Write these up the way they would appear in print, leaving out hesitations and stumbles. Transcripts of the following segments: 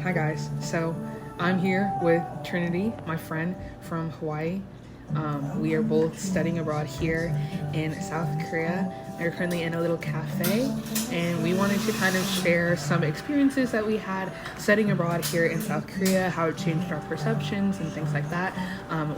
Hi guys, so I'm here with Trinity, my friend from Hawaii. We are both studying abroad here in South Korea. We're currently in a little cafe and we wanted to kind of share some experiences that we had studying abroad here in South Korea, how it changed our perceptions and things like that.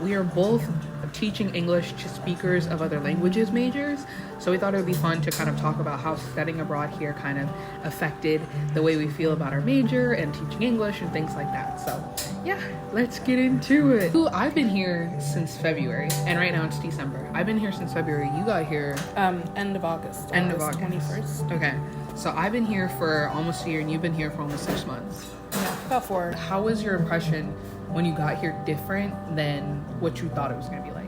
We are both teaching English to speakers of other languages majors, so we thought it would be fun to kind of talk about how studying abroad here kind of affected the way we feel about our major and teaching English and things like that. So yeah, let's get into it. Ooh, I've been here since February and right now it's December. I've been here since February. You got here end of August. End of August 21st. Okay, so I've been here for almost a year and you've been here for almost 6 months. Yeah, about 4. How was your impression when you got here different than what you thought it was going to be like?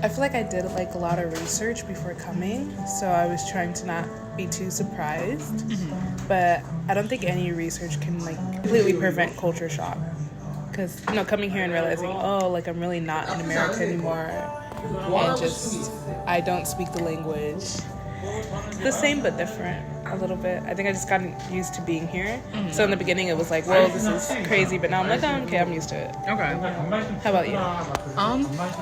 I feel like I did a lot of research before coming, so I was trying to not be too surprised. But I don't think any research can completely prevent culture shock, because coming here and realizing, I'm really not in America anymore, and just I don't speak the language. The same but different a little bit. I think I just got used to being here. So in the beginning it was like, whoa, this is crazy, but now I'm like, oh, okay, I'm used to it. Okay. How about you?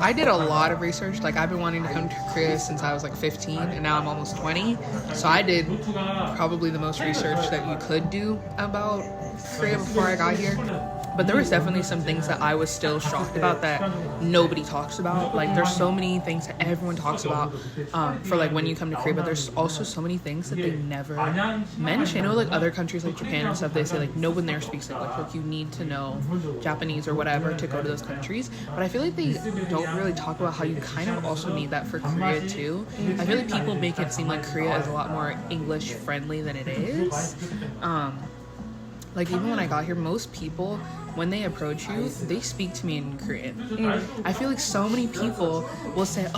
I did a lot of research. I've been wanting to come to Korea since I was 15 and now I'm almost 20. So I did probably the most research that you could do about Korea before I got here. But there was definitely some things that I was still shocked about that nobody talks about. There's so many things that everyone talks about for when you come to Korea, but there's also so many things that they never mention. I know other countries like Japan and stuff, they say no one there speaks English. You need to know Japanese or whatever to go to those countries. But I feel like they don't really talk about how you kind of also need that for Korea too. I feel like people make it seem like Korea is a lot more English friendly than it is. Even when I got here, most people, when they approach you, they speak to me in Korean. I feel like so many people will say,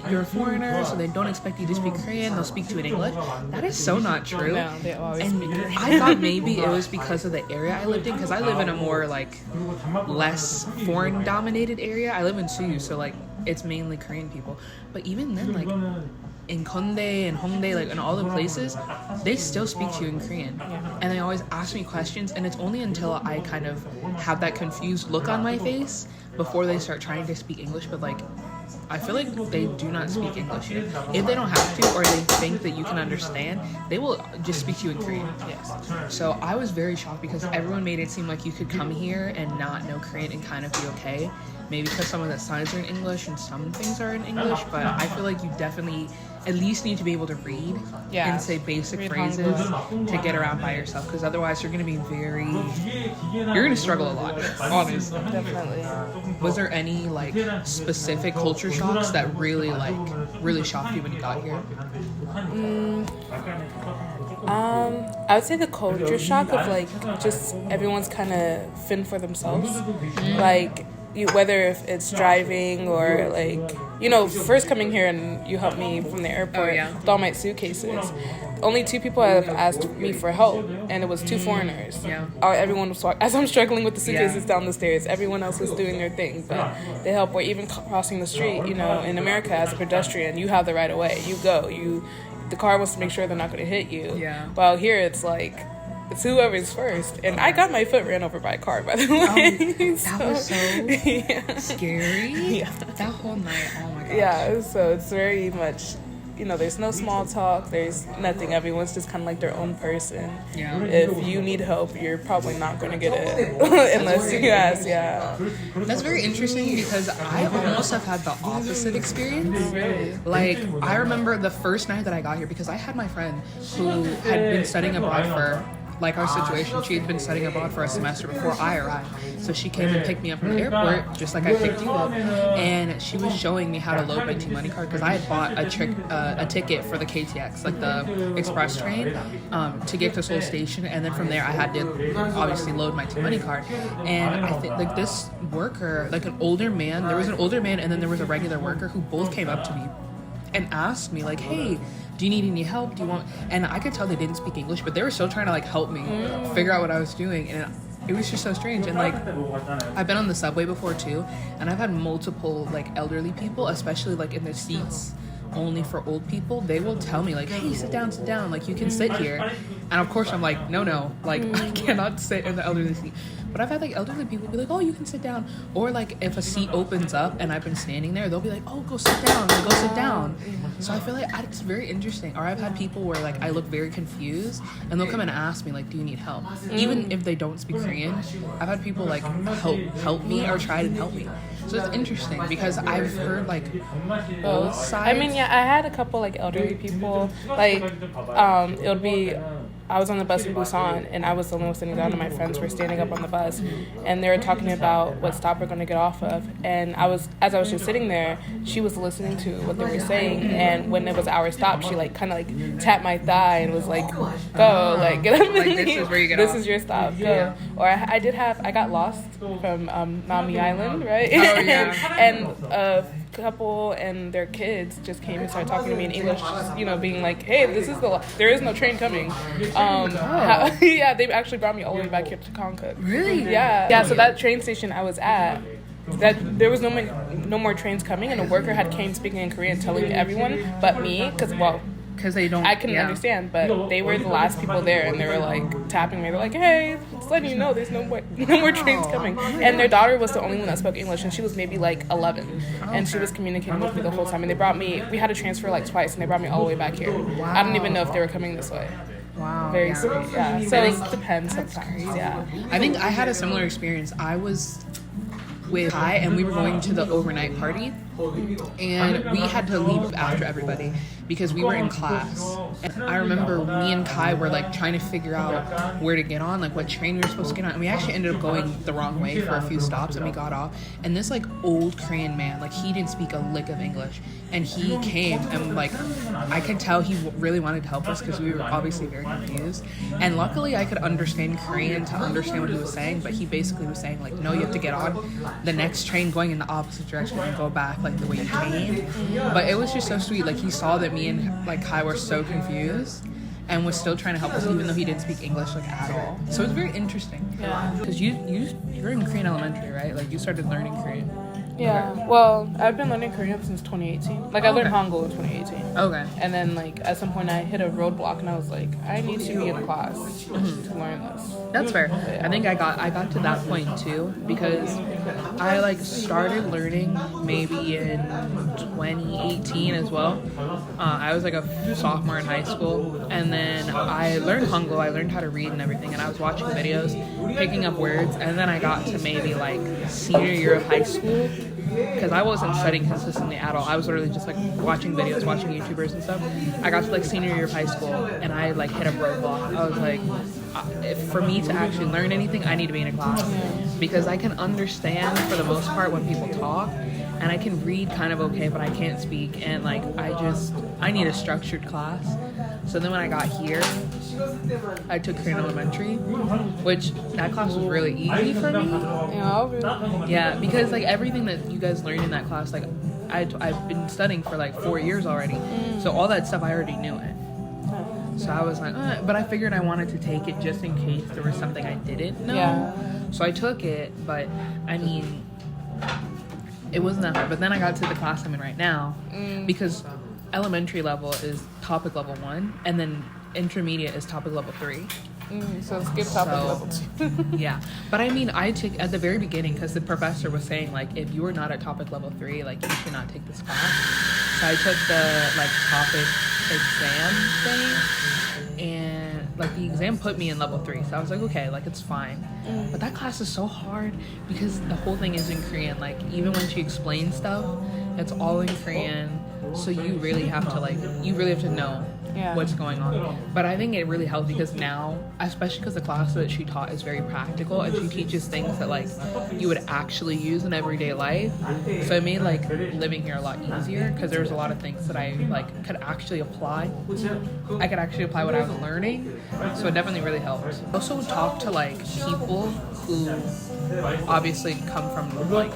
you're a foreigner, so they don't expect you to speak Korean, they'll speak to you in English. That is so not true. No, they always speak Korean. I thought maybe it was because of the area I lived in, because I live in a more, less foreign-dominated area. I live in Seoul, so, it's mainly Korean people. But even then, in Konde and Hongdae, in all the places, they still speak to you in Korean. And they always ask me questions, and it's only until I kind of have that confused look on my face before they start trying to speak English. But I feel like they do not speak English here. If they don't have to, or they think that you can understand, they will just speak to you in Korean. Yes. So I was very shocked because everyone made it seem like you could come here and not know Korean and kind of be okay. Maybe because some of the signs are in English and some things are in English, but I feel like you definitely at least need to be able to read and say basic phrases to get around by yourself, because otherwise you're going to be you're going to struggle a lot, honestly. Definitely. Was there any specific culture shocks that really really shocked you when you got here? I would say the culture shock of just everyone's kind of fend for themselves. Whether if it's driving or first coming here and you helped me from the airport with all my suitcases. Only 2 people have asked me for help, and it was 2 foreigners. Everyone was as I'm struggling with the suitcases down the stairs. Everyone else was doing their thing, but they help. Or even crossing the street. In America, as a pedestrian, you have the right of way. You go. The car wants to make sure they're not going to hit you. While here, it's it's whoever's first. And I got my foot ran over by a car, by the way. That was so scary. That whole night, oh my gosh. Yeah, so it's very much, there's no small talk. There's nothing. Everyone's just kind of their own person. Yeah. If you need help, you're probably not going to get it unless you ask. Yeah. That's very interesting because I almost have had the opposite experience. Really? I remember the first night that I got here, because I had my friend who had been studying abroad for our situation. She had been studying abroad for a semester before I arrived. So she came and picked me up from the airport, just like I picked you up. And she was showing me how to load my T-Money card, because I had bought a ticket for the KTX, the express train, to get to Seoul Station. And then from there, I had to obviously load my T-Money card. And I think this worker, an older man, there was an older man and then there was a regular worker who both came up to me and asked me hey, do you need any help? Do you want? And I could tell they didn't speak English, but they were still trying to help me figure out what I was doing. And it was just so strange. And I've been on the subway before too, and I've had multiple elderly people, especially in the seats only for old people, they will tell me like, hey, sit down, like you can sit here. And of course I'm like, no, like I cannot sit in the elderly seat. But I've had like elderly people be like, oh, you can sit down. Or like if a seat opens up and I've been standing there, they'll be like, oh, go sit down, like, go sit down. So I feel like it's very interesting. Or I've had people where like I look very confused and they'll come and ask me like, do you need help? Even if they don't speak Korean, I've had people like help me or try to help me. So it's interesting because I've heard like both sides. I mean, yeah, I had a couple like elderly people. Like, it would be, I was on the bus in Busan, and I was the only one sitting down, and my friends were standing up on the bus, and they were talking about what stop we're going to get off of. And as I was just sitting there, she was listening to what they were saying, and when it was our stop, she like kind of like tapped my thigh and was like, "Go, like get up and leave. This is where you get This off. is your stop. Go." Yeah. Or I got lost from Nami Island, right? Oh, yeah. and a couple and their kids just came and started talking to me in English, just, being like, hey, there is no train coming. Yeah, they actually brought me all the way back here to Konkuk. Really? Yeah, so that train station I was at, that there was no more trains coming, and a worker came speaking in Korean telling everyone but me, because they don't. I couldn't understand, but they were the last people there, and they were like tapping me. They're like, "Hey, just letting you know, there's no more trains coming." And their daughter was the only one that spoke English, and she was maybe like 11, and she was communicating with me the whole time. And they brought me. We had to transfer like twice, and they brought me all the way back here. Wow. I don't even know if they were coming this way. Wow. Very sweet. Yeah. So it depends sometimes. Yeah. I think I had a similar experience. I was with Kai, and we were going to the overnight party, and we had to leave after everybody because we were in class. And I remember me and Kai were like trying to figure out where to get on, like what train we were supposed to get on, and we actually ended up going the wrong way for a few stops, and we got off, and this like old Korean man, like he didn't speak a lick of English, and he came, and like I could tell he really wanted to help us because we were obviously very confused, and luckily I could understand Korean to understand what he was saying, but he basically was saying like, no, you have to get on the next train going in the opposite direction and go back like the way you came. But it was just so sweet. Like he saw that me and like Kai were so confused and was still trying to help us even though he didn't speak English like at all. So it was very interesting. Yeah. Because you're in Korean elementary, right? Like you started learning Korean. Yeah. Okay. Well, I've been learning Korean since 2018. Like I learned Hangul in 2018. Okay. And then like at some point I hit a roadblock and I was like, I need to be in a class to learn this. That's fair. Yeah. I think I got to that point too because I like started learning maybe in 2018 as well. I was like a sophomore in high school, and then I learned Hangul. I learned how to read and everything, and I was watching videos, picking up words, and then I got to maybe like senior year of high school. Because I wasn't studying consistently at all. I was literally just like watching videos, watching YouTubers and stuff. I got to like senior year of high school and I like hit a roadblock. I was like, for me to actually learn anything, I need to be in a class. Because I can understand for the most part when people talk, and I can read kind of okay, but I can't speak. And like, I need a structured class. So then when I got here, I took Korean elementary, which that class was really easy for me. Yeah, because like everything that you guys learned in that class, like I've been studying for like 4 years already. So all that stuff I already knew it. So I was like, but I figured I wanted to take it just in case there was something I didn't know. Yeah. So I took it, but I mean, it wasn't that hard. But then I got to the class I'm in right now because elementary level is topic level 1, and then intermediate is topic level 3. So skip topic level 2. Yeah, but I mean, I took at the very beginning because the professor was saying like, if you are not at topic level 3, like you should not take this class. So I took the like topic exam thing, and like the exam put me in level 3. So I was like, okay, like it's fine. But that class is so hard because the whole thing is in Korean. Like even when she explains stuff, it's all in Korean. So you really have to know what's going on. But I think it really helped because now, especially because the class that she taught is very practical and she teaches things that like you would actually use in everyday life. So it made like living here a lot easier because there was a lot of things that I like could actually apply. I could actually apply what I was learning. So it definitely really helped. I also talked to like people who obviously come from like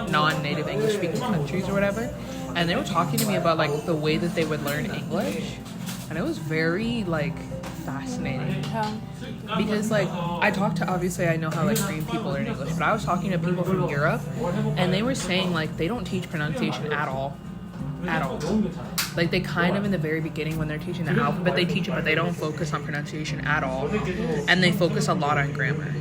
non-native English speaking countries or whatever, and they were talking to me about like the way that they would learn English, and it was very like fascinating because like I talked to, obviously I know how like Korean people learn English, but I was talking to people from Europe and they were saying like they don't teach pronunciation at all. Like, they kind of, in the very beginning when they're teaching the alphabet, they teach it, but they don't focus on pronunciation at all. And they focus a lot on grammar.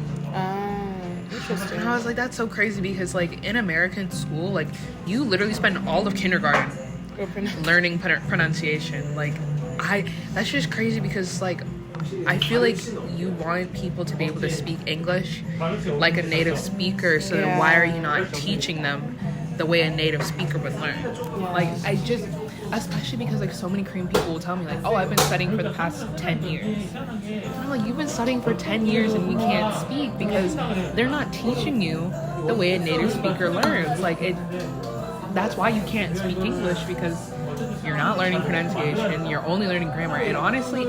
Interesting. And I was like, that's so crazy because, like, in American school, like, you literally spend all of kindergarten learning pronunciation. Like, that's just crazy because, like, I feel like you want people to be able to speak English like a native speaker, so then why are you not teaching them the way a native speaker would learn? Like, especially because, like, so many Korean people will tell me, like, oh, I've been studying for the past 10 years. And I'm like, you've been studying for 10 years and you can't speak because they're not teaching you the way a native speaker learns. Like, that's why you can't speak English, because you're not learning pronunciation, you're only learning grammar. And honestly,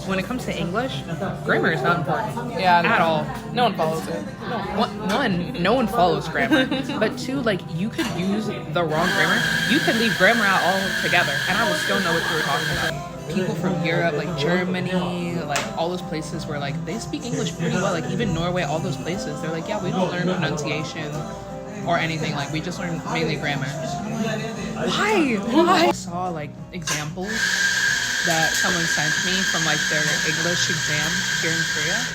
when it comes to English, grammar is not important at all. No one follows it. No one follows grammar. But two, like, you could use the wrong grammar. You could leave grammar out altogether, and I will still know what you were talking about. People from Europe, like Germany, like all those places where, like, they speak English pretty well. Like, even Norway, all those places, they're like, yeah, we don't learn pronunciation or anything. Like, we just learn mainly grammar. Why? I saw, like, examples that someone sent me from, like, their English exam here in Korea,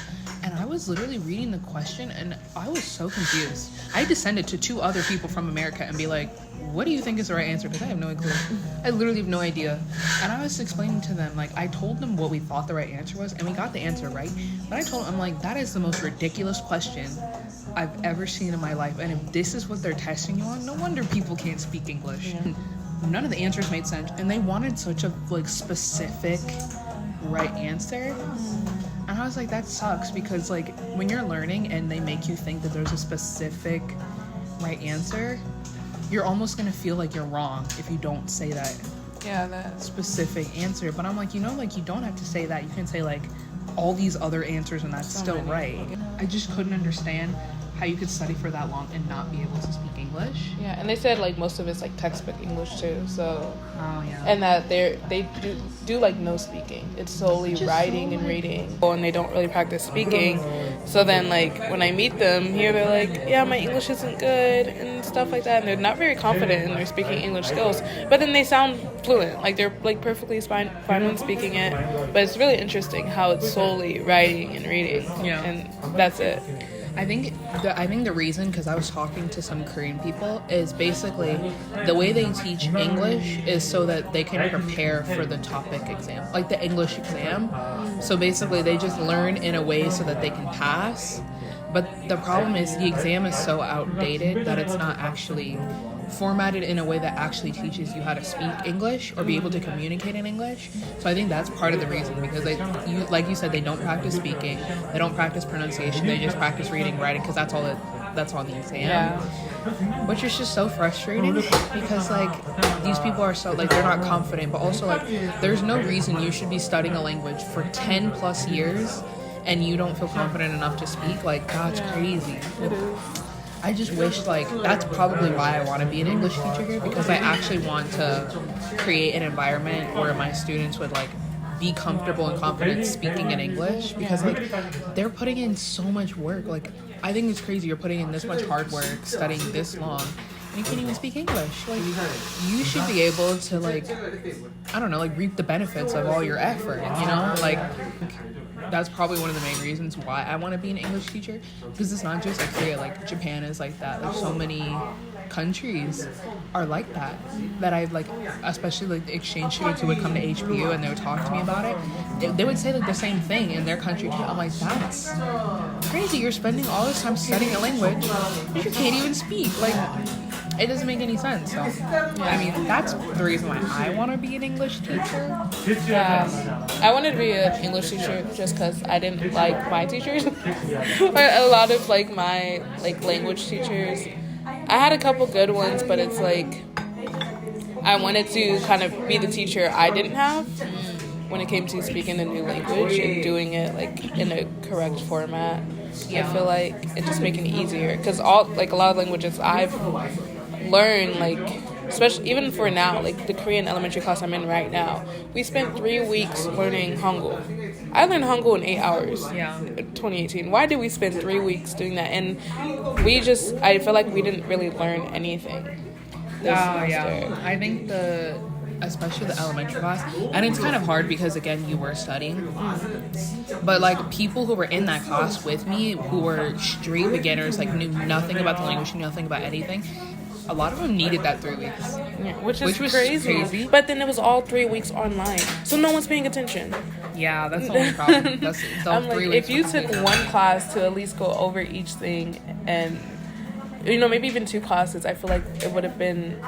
and I was literally reading the question and I was so confused. I had to send it to 2 other people from America and be like, what do you think is the right answer? Because I have no clue. I literally have no idea. And I was explaining to them, like, I told them what we thought the right answer was, and we got the answer right. But I told them, I'm like, that is the most ridiculous question I've ever seen in my life. And if this is what they're testing you on, no wonder people can't speak English. Yeah. None of the answers made sense. And they wanted such a, like, specific right answer. And I was like, that sucks, because, like, when you're learning and they make you think that there's a specific right answer, you're almost gonna feel like you're wrong if you don't say that specific answer. But I'm like, you know, like, you don't have to say that. You can say, like, all these other answers and that's still right. I just couldn't understand how you could study for that long and not be able to speak English. Yeah, and they said, like, most of it's, like, textbook English too, so... Oh, yeah. And that they do like, no speaking. It's solely writing and reading. And they don't really practice speaking. So then, like, when I meet them here, they're like, yeah, my English isn't good and stuff like that. And they're not very confident in their speaking English skills. But then they sound fluent. Like, they're, like, perfectly fine when speaking it. But it's really interesting how it's solely writing and reading. Yeah. And that's it. I think the reason, because I was talking to some Korean people, is basically the way they teach English is so that they can prepare for the topic exam, like the English exam. So basically they just learn in a way so that they can pass. But the problem is the exam is so outdated that it's not actually formatted in a way that actually teaches you how to speak English or be able to communicate in English. So I think that's part of the reason, because like you said, they don't practice speaking, they don't practice pronunciation, they just practice reading, writing, because that's all the exam. Yeah. Which is just so frustrating, because, like, these people are so, like, they're not confident, but also, like, there's no reason you should be studying a language for 10 plus years and you don't feel confident enough to speak. Like, that's crazy. It is. I just wish, like, that's probably why I want to be an English teacher here, because I actually want to create an environment where my students would, like, be comfortable and confident speaking in English, because, like, they're putting in so much work. Like, I think it's crazy you're putting in this much hard work, studying this long, and you can't even speak English. Like, you should be able to, like, I don't know, like, reap the benefits of all your effort, you know? Like, that's probably one of the main reasons why I want to be an English teacher, because it's not just like Korea, like Japan is like that. Like, so many countries are like that I've, like, especially, like, the exchange students who would come to HBU and they would talk to me about it. They would say, like, the same thing in their country too. I'm like, that's crazy. You're spending all this time studying a language but you can't even speak. Like, it doesn't make any sense. So, I mean, that's the reason why I want to be an English teacher. I wanted to be an English teacher just because I didn't like my teachers. A lot of, like, my, like, language teachers, I had a couple good ones, but it's like I wanted to kind of be the teacher I didn't have when it came to speaking a new language and doing it, like, in a correct format. Yeah. I feel like it's just making it easier, because a lot of languages I've learned, like, especially even for now, like the Korean elementary class I'm in right now, we spent 3 weeks learning Hangul. I learned Hangul in 8 hours. Yeah. 2018. Why did we spend 3 weeks doing that? And I feel like we didn't really learn anything this semester. Yeah. I think especially the elementary class. And it's kind of hard because, again, you were studying. But, like, people who were in that class with me, who were straight beginners, like, knew nothing about the language, knew nothing about anything, a lot of them needed that 3 weeks. Yeah, which was crazy. But then it was all 3 weeks online. So no one's paying attention. Yeah, that's the only problem. That's I'm like, if you took one class to at least go over each thing and, you know, maybe even 2 classes, I feel like it would have been,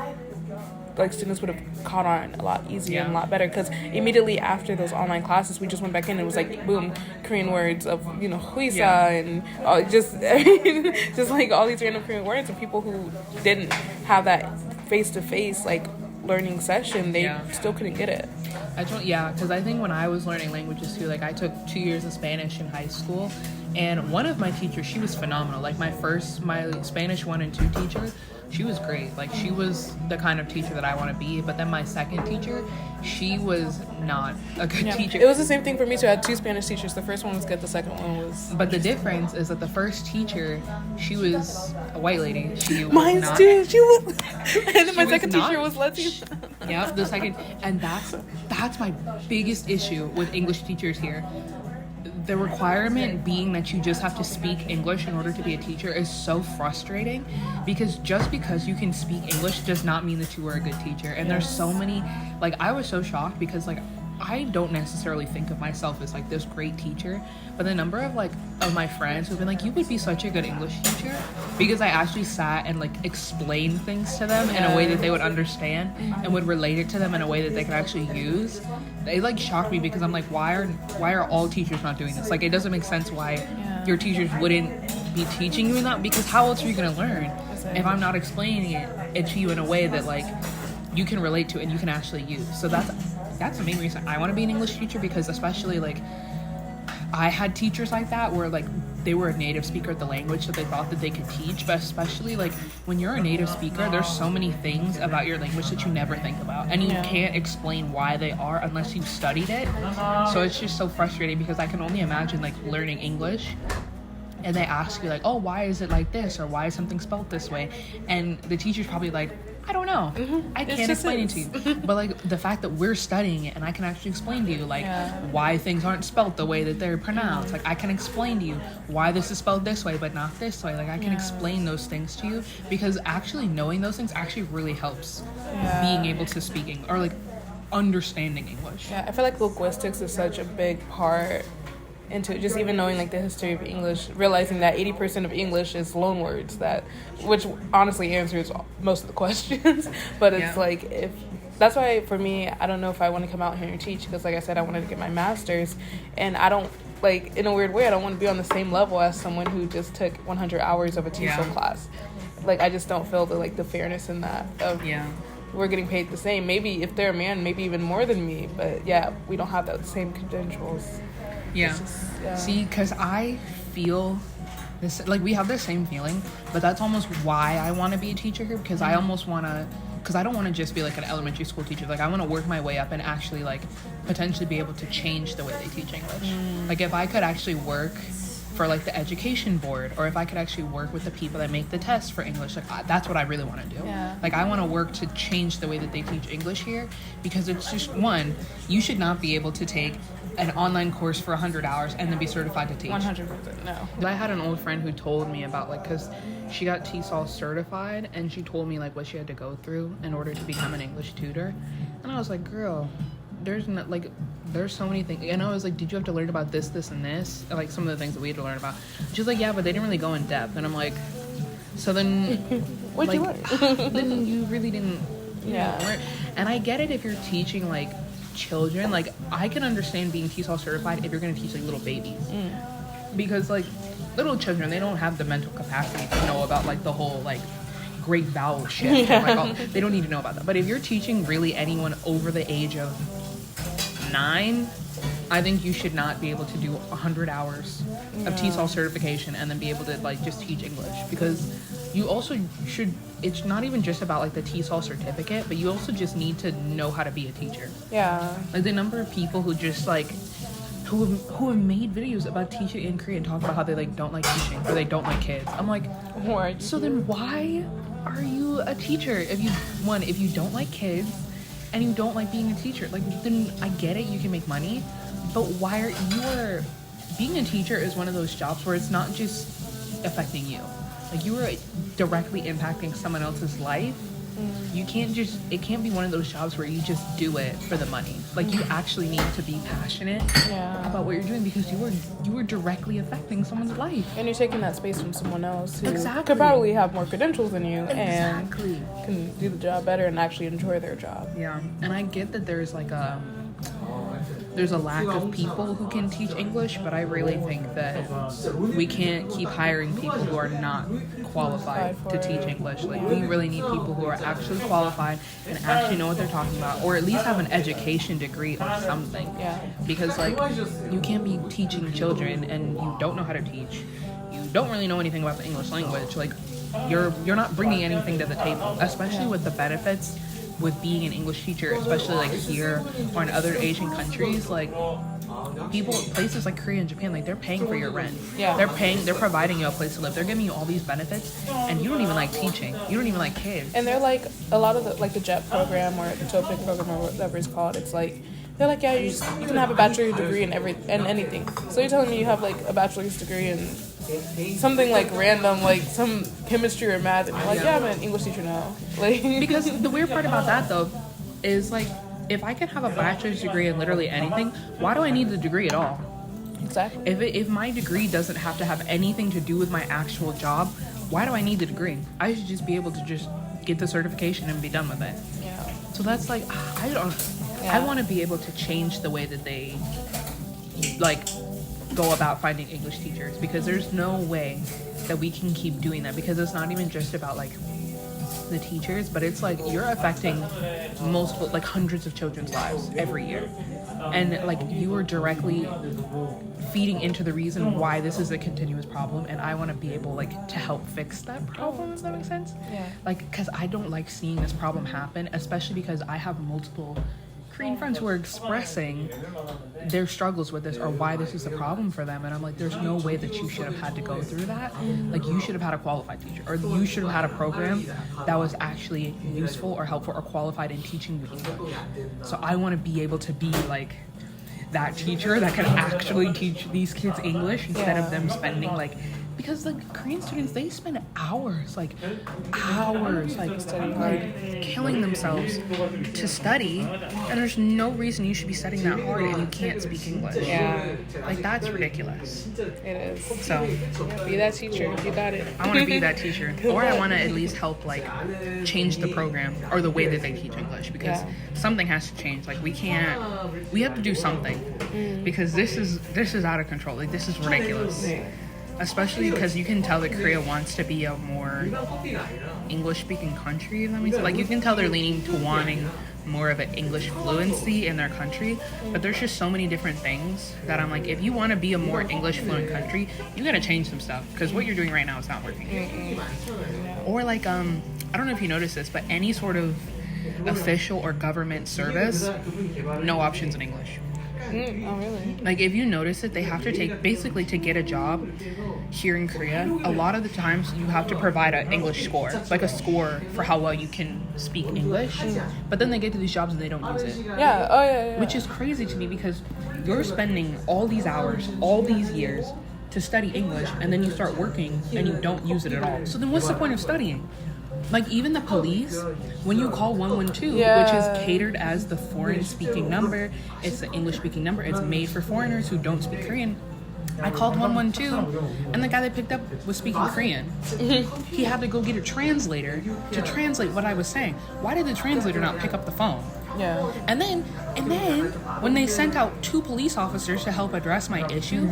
like, students would have caught on a lot easier and a lot better. Because immediately after those online classes, we just went back in and it was like, boom, Korean words of, you know, huisa and just like all these random Korean words. And people who didn't have that face-to-face, like, learning session, they still couldn't get it. Because I think when I was learning languages too, like I took 2 years of Spanish in high school, and one of my teachers, she was phenomenal. Like my Spanish 1 and 2 teacher, she was great. Like she was the kind of teacher that I want to be. But then my second teacher, she was not a good teacher. It was the same thing for me too. I had 2 Spanish teachers. The first one was good. The second one was. But the difference is that the first teacher, she was a white lady. Mine too. She was. And then my second teacher was Latino. Yeah, the second, and that's my biggest issue with English teachers here. The requirement being that you just have to speak English in order to be a teacher is so frustrating, because just because you can speak English does not mean that you are a good teacher. And there's so many, like, I was so shocked because, like, I don't necessarily think of myself as, like, this great teacher, but the number of, like, of my friends who've been like, you would be such a good English teacher, because I actually sat and, like, explained things to them in a way that they would understand and would relate it to them in a way that they could actually use. They, like, shocked me, because I'm like, why are all teachers not doing this? Like, it doesn't make sense why your teachers wouldn't be teaching you that, because how else are you going to learn if I'm not explaining it to you in a way that, like, you can relate to and you can actually use? So that's the main reason I want to be an English teacher, because especially, like, I had teachers like that where, like, they were a native speaker of the language, so they thought that they could teach. But especially, like, when you're a native speaker, there's so many things about your language that you never think about, and you can't explain why they are unless you've studied it. So it's just so frustrating, because I can only imagine, like, learning English and they ask you, like, oh, why is it like this, or why is something spelled this way, and the teacher's probably like, I don't know. I can't explain it to you. But, like, the fact that we're studying it and I can actually explain to you, like, why things aren't spelled the way that they're pronounced. Like, I can explain to you why this is spelled this way but not this way. Like, I can explain those things to you, because actually knowing those things actually really helps being able to speak English, or, like, understanding English. Yeah, I feel like linguistics is such a big part into it. Just even knowing, like, the history of English, realizing that 80% of English is loanwords, which honestly answers most of the questions. But it's like, if that's why for me, I don't know if I want to come out here and teach, because, like I said, I wanted to get my master's, and I don't, like, in a weird way, I don't want to be on the same level as someone who just took 100 hours of a TESOL class. Like, I just don't feel the fairness in that of we're getting paid the same. Maybe if they're a man, maybe even more than me, but we don't have the same credentials. See, because I feel this, like, we have the same feeling, but that's almost why I want to be a teacher here, because I almost want to, because I don't want to just be, like, an elementary school teacher. Like, I want to work my way up and actually, like, potentially be able to change the way they teach English. Like, if I could actually work for, like, the education board, or if I could actually work with the people that make the tests for English, like, that's what I really want to do. Like, I want to work to change the way that they teach English here, because it's just, one, you should not be able to take an online course for 100 hours and then be certified to teach. 100% no. I had an old friend who told me about, like, because she got TESOL certified, and she told me, like, what she had to go through in order to become an English tutor. And I was like, girl, there's so many things. And I was like, did you have to learn about this, and this? Like, some of the things that we had to learn about. She was like, yeah, but they didn't really go in depth. And I'm like, so then what'd you learn? Then you really didn't learn. And I get it if you're teaching, like, children. Like, I can understand being TESOL certified if you're going to teach, like, little babies. Because, like, little children, they don't have the mental capacity to know about, like, the whole, like, great vowel shift. And, like, they don't need to know about that. But if you're teaching really anyone over the age of 9, I think you should not be able to do 100 hours of TESOL certification and then be able to, like, just teach English, because you also should, it's not even just about, like, the TESOL certificate, but you also just need to know how to be a teacher. Like, the number of people who just, like, who have made videos about teaching in Korea and talk about how they, like, don't like teaching or they don't like kids. I'm like, so then why are you a teacher if you don't like kids and you don't like being a teacher, like, then I get it, you can make money, but why are being a teacher is one of those jobs where it's not just affecting you. Like, you are directly impacting someone else's life. You can't just, it can't be one of those jobs where you just do it for the money. Like, you actually need to be passionate about what you're doing, because you are directly affecting someone's life. And you're taking that space from someone else who Exactly. could probably have more credentials than you Exactly. and can do the job better and actually enjoy their job. Yeah, and I get that there's like there's a lack of people who can teach English, but I really think that we can't keep hiring people who are not qualified to teach English. Like, we really need people who are actually qualified and actually know what they're talking about, or at least have an education degree or something. Yeah. Because, like, you can't be teaching children and you don't know how to teach. You don't really know anything about the English language. Like, you're not bringing anything to the table, especially with the benefits with being an English teacher, especially like here or in other Asian countries. Like, places like Korea and Japan, like, they're paying for your rent. Yeah. They're providing you a place to live. They're giving you all these benefits, and you don't even like teaching. You don't even like kids. And they're like, a lot of the, like the JET program or the TOPIK program or whatever it's called, it's like, they're like, yeah, you can have a bachelor's degree in anything. So you're telling me you have like a bachelor's degree in something like random, like some chemistry or math, and you're like, yeah, I'm an English teacher now. Like, Because the weird part about that, though, is like, if I can have a bachelor's degree in literally anything, why do I need the degree at all? exactly. If my degree doesn't have to have anything to do with my actual job, why do I need the degree? I should just be able to just get the certification and be done with it. Yeah. So that's like, I don't. Yeah. I want to be able to change the way that they like go about finding English teachers, because there's no way that we can keep doing that, because it's not even just about like the teachers, but it's like you're affecting multiple, like hundreds of children's lives every year, and like you are directly feeding into the reason why this is a continuous problem, and I want to be able like to help fix that problem. Does that make sense? Yeah. Like, because I don't like seeing this problem happen, especially because I have multiple Korean friends who are expressing their struggles with this or why this is a problem for them, and I'm like, there's no way that you should have had to go through that. Like, you should have had a qualified teacher, or you should have had a program that was actually useful or helpful or qualified in teaching you English. So I want to be able to be like that teacher that can actually teach these kids English instead of them spending like, because like Korean students, they spend hours like killing themselves to study, and there's no reason you should be studying that hard and you can't speak English. Yeah. Like, that's ridiculous. It is. So Yeah, be that teacher. You got it. I want to be that teacher, or I want to at least help like change the program or the way that they teach English, because something has to change. Like, we have to do something, because this is out of control. Like, this is ridiculous. Especially because you can tell that Korea wants to be a more English-speaking country, if that makes sense. Like, you can tell they're leaning to wanting more of an English fluency in their country, but there's just so many different things that I'm like, if you want to be a more English fluent country, you gotta change some stuff, because what you're doing right now is not working. Or like, I don't know if you noticed this, but any sort of official or government service, no options in English. Oh, really? Like, if you notice it, they have to take, basically, to get a job here in Korea, a lot of the times you have to provide an English score, like a score for how well you can speak English, but then they get to these jobs and they don't use it. Yeah. Oh, yeah. Which is crazy to me, because you're spending all these hours, all these years to study English, and then you start working and you don't use it at all. So then what's the point of studying? Like, even the police, when you call 112, which is catered as the foreign-speaking number, it's the English-speaking number, it's made for foreigners who don't speak Korean. I called 112, and the guy they picked up was speaking Korean. He had to go get a translator to translate what I was saying. Why did the translator not pick up the phone? Yeah. And then, when they sent out 2 police officers to help address my issue,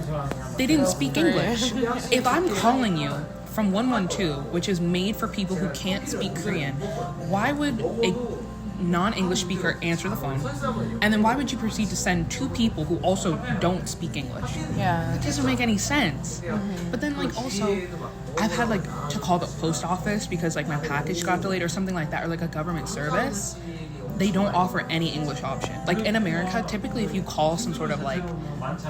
they didn't speak English. If I'm calling you from 112, which is made for people who can't speak Korean, why would a non-English speaker answer the phone? And then why would you proceed to send 2 people who also don't speak English? Yeah. It doesn't make any sense. But then, like, also, I've had, like, to call the post office because, like, my package got delayed or something like that, or, like, a government service. they don't offer any English option. Like in America, typically if you call some sort of like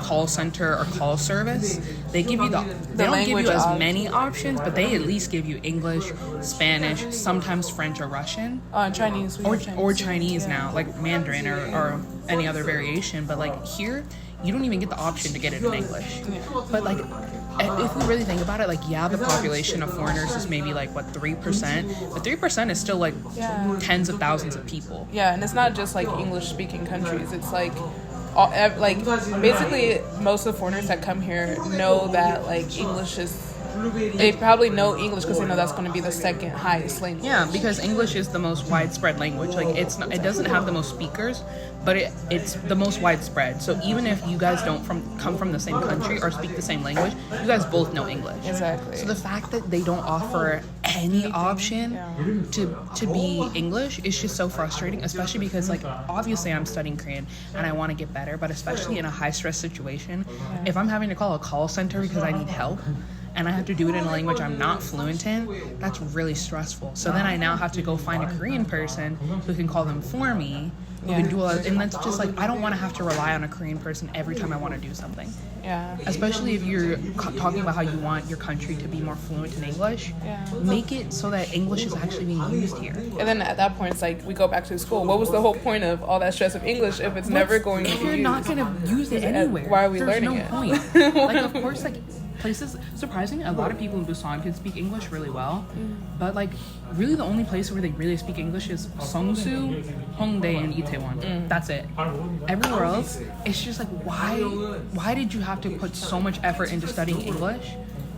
call center or call service, they give you they don't give you as many options, but they at least give you English, Spanish, sometimes French or Russian. Chinese. Or Chinese now, like Mandarin or any other variation. But like here, you don't even get the option to get it in English. Yeah. But like, if we really think about it, like, yeah, the population of foreigners is maybe like, what, 3%? But 3% is still like tens of thousands of people. Yeah, and it's not just like English-speaking countries. It's like, basically most of the foreigners that come here know that like English is. They probably know English because they know that's going to be the second highest language. Yeah, because English is the most widespread language. Like it doesn't have the most speakers, but it's the most widespread. So even if you guys don't come from the same country or speak the same language, you guys both know English. Exactly. So the fact that they don't offer any option to be English is just so frustrating, especially because like obviously I'm studying Korean and I want to get better, but especially in a high stress situation, if I'm having to call a call center because I need help, and I have to do it in a language I'm not fluent in, that's really stressful. So then I now have to go find a Korean person who can call them for me, who can do all that. And that's just like, I don't want to have to rely on a Korean person every time I want to do something. Yeah. Especially if you're talking about how you want your country to be more fluent in English. Yeah. Make it so that English is actually being used here. And then at that point, it's like, we go back to school. What was the whole point of all that stress of English if it's never going to be used? If you're not going to use it anywhere, why are we there's learning no it? point. Like, of course, like, places, surprisingly, a lot of people in Busan can speak English really well, but like really the only place where they really speak English is Seongsu, Hongdae, and Itaewon. That's it. Everywhere else, it's just like, why did you have to put so much effort into studying English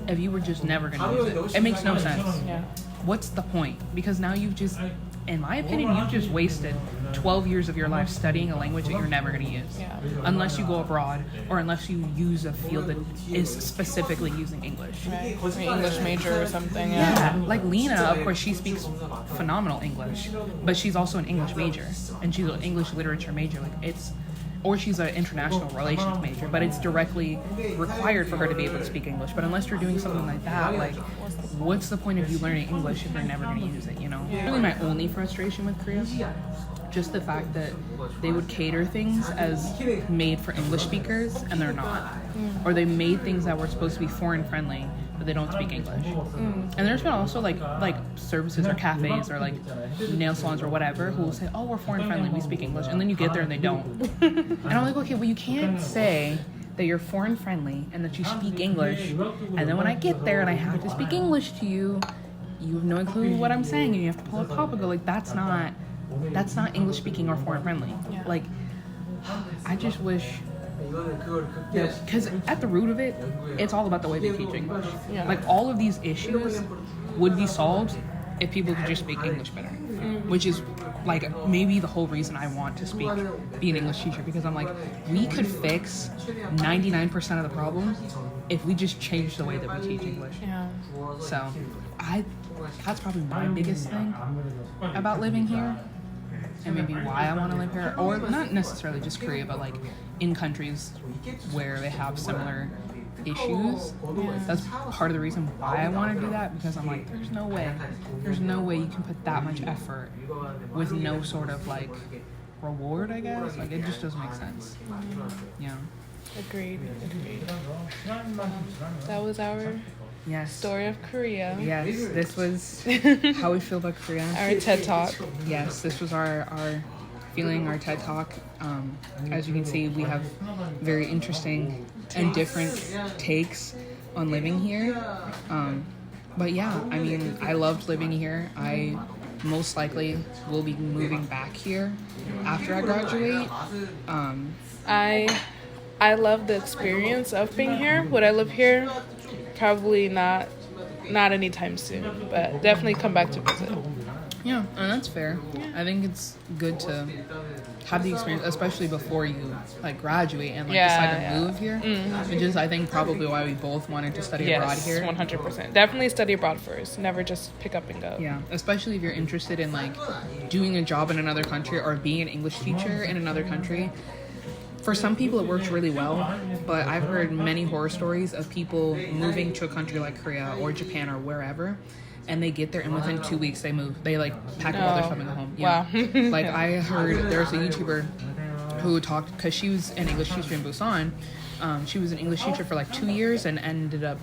if you were just never going to use it? It makes no sense. Yeah. What's the point? Because now you've just, in my opinion, you've just wasted 12 years of your life studying a language that you're never going to use. Yeah. Unless you go abroad or unless you use a field that is specifically using English. Right. An English major or something. Yeah. Like Lena, of course, she speaks phenomenal English, but she's also an English major and she's an English literature major. Or she's an international relations major, but it's directly required for her to be able to speak English. But unless you're doing something like that, like, what's the point of you learning English if you're never going to use it, you know? Really my only frustration with Korea, just the fact that they would cater things as made for English speakers, and they're not. Or they made things that were supposed to be foreign friendly, but they don't speak English. And there's been also like services or cafes or like nail salons or whatever who will say, oh, we're foreign friendly, we speak English, and then you get there and they don't. And I'm like, okay, well, you can't say that you're foreign friendly and that you speak English, and then when I get there and I have to speak English to you, you have no clue what I'm saying and you have to pull a topic. Like, that's not English speaking or foreign friendly. Like, I just wish, because at the root of it, it's all about the way they teach English. Like, all of these issues would be solved if people could just speak English better, which is like maybe the whole reason I want to be an English teacher, because I'm like, we could fix 99% of the problems if we just change the way that we teach English. So that's probably my biggest thing about living here, and maybe why I want to live here, or not necessarily just Korea, but like in countries where they have similar issues. That's part of the reason why I want to do that, because I'm like, there's no way you can put that much effort with no sort of like reward, I guess. Like, it just doesn't make sense. Yeah. Agreed. That was our story of Korea. Yes, this was how we feel about Korea. Our TED Talk. Yes, this was our feeling, our TED Talk. As you can see, we have very interesting and different takes on living here. But yeah, I mean, I loved living here. I most likely will be moving back here after I graduate. I love the experience of being here. Would I live here? Probably not anytime soon, but definitely come back to visit. Yeah, and that's fair. I think it's good to have the experience, especially before you like graduate and like decide to move here. Which is, I think, probably why we both wanted to study abroad here. 100%. Definitely study abroad first. Never just pick up and go. Yeah, especially if you're interested in like doing a job in another country or being an English teacher in another country. For some people, it works really well, but I've heard many horror stories of people moving to a country like Korea or Japan or wherever, and they get there, and within 2 weeks they move. They like pack up all their stuff and go home. Wow. Like I heard there's a YouTuber who talked, because she was an English teacher in Busan. She was an English teacher for like 2 years and ended up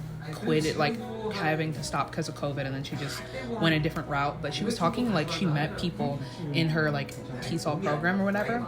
having to stop because of COVID, and then she just went a different route. But she was talking like she met people in her like TESOL program or whatever.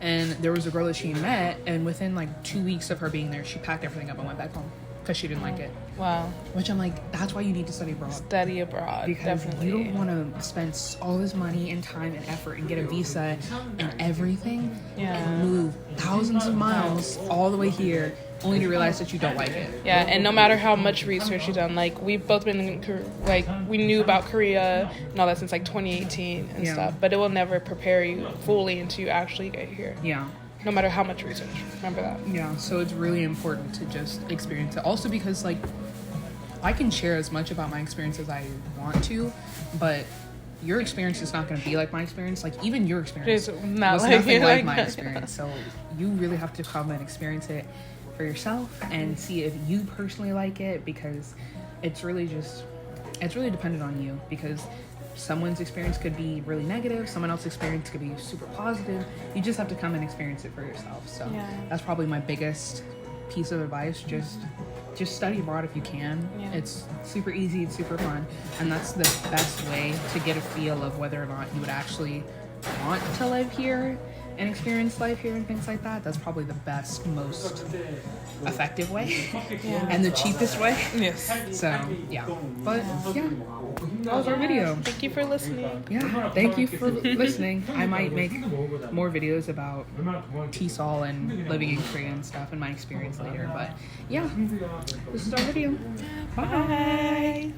And there was a girl that she met, and within like 2 weeks of her being there, she packed everything up and went back home because she didn't like it. Wow. Which I'm like, that's why you need to study abroad. Study abroad, because definitely. you don't want to spend all this money and time and effort and get a visa and everything and move thousands of miles all the way here only to realize that you don't like it. Yeah, and no matter how much research you've done, like we've both been in, like we knew about Korea and all that since like 2018 and stuff, but it will never prepare you fully until you actually get here. Yeah. No matter how much research. Remember that. Yeah, so it's really important to just experience it. Also because like I can share as much about my experience as I want to, but your experience is not going to be like my experience. Like even your experience It's not was like nothing like my that. experience. So you really have to come and experience it for yourself and see if you personally like it, because it's really dependent on you, because someone's experience could be really negative, someone else's experience could be super positive. You just have to come and experience it for yourself. So that's probably my biggest piece of advice. Just study abroad if you can. It's super easy, it's super fun, and that's the best way to get a feel of whether or not you would actually want to live here and experience life here and things like that. That's probably the best, most effective way and the cheapest way. Yes. So but that was our video. Thank you for listening. Yeah, thank you for listening. I might make more videos about TESOL and living in Korea and stuff and my experience later. But yeah, this is our video. Bye.